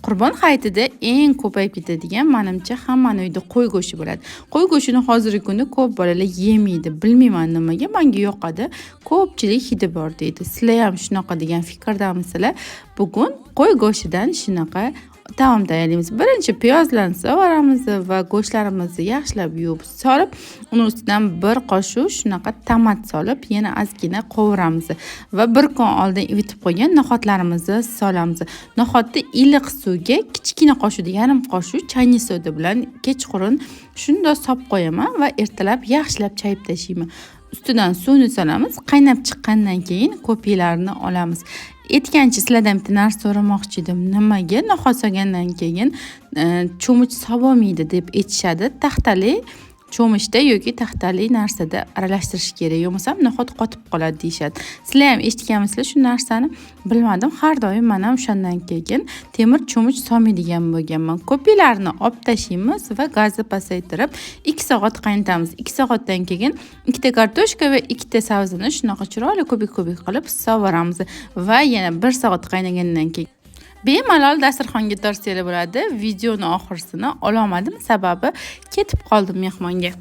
Qurbon hayitida eng ko'payib ketadigan menimcha hammaning uyida qo'y go'shti bo'ladi. Qo'y go'shtini hozirgi kunda ko'p bolalar yemaydi. Bilmayman nimaga, menga yoqadi. Ko'pchilik hidi bor deydi. Sizlar ham shunaqa degan fikrdamisizlar? Bugun qo'y go'shtidan shunaqa taom tayyorlaymiz. Birinchi piyozlarni sovuramiz va go'shtlarimizni yaxshilab yuvib solib, uni ustidan bir qoshiq shunaqa tomat solib, yana ozgina qovuramiz va bir kun oldin ivitib qo'ygan no'xatlarimizni solamiz. No'xatni iliq suvga kichkina qoshiqda yarim qoshiq chayni soda bilan kechqurun shunday solib qo'yaman va ertalab yaxshilab chayib tashlayman. Ustidan suvni solamiz. Qaynab chiqqandan keyin ko'piklarni olamiz. Aytgancha sizlardan bitta narsa so'ramoqchi edim. Nimaga no'xat solgandan keyin cho'mich sovolmaydi deb aytishadi. Taxtali cho'michda yoki taxtali narsada aralashtirish kerak, yo'qmasam no'xat qotib qoladi deyshadi. Sizlar ham eshitganmisizlar shu narsani? Bilmadim. Har doim men ham o'shandan keyin temir cho'mich solmaydigan bo'lganman. Ko'piklarni olib tashlaymiz va gazni pasaytirib 2 soat qaynatamiz. 2 soatdan keyin 2 ta kartoshka va 2 ta sabzini shunaqa chiroyli ko'pik-ko'pik qilib sovuramiz va yana 1 soat qaynagandan keyin bemalol dasturxonga tortsalar bo'ladi. Videoni oxirsini ololmadim, sababi ketib qoldim mehmonga.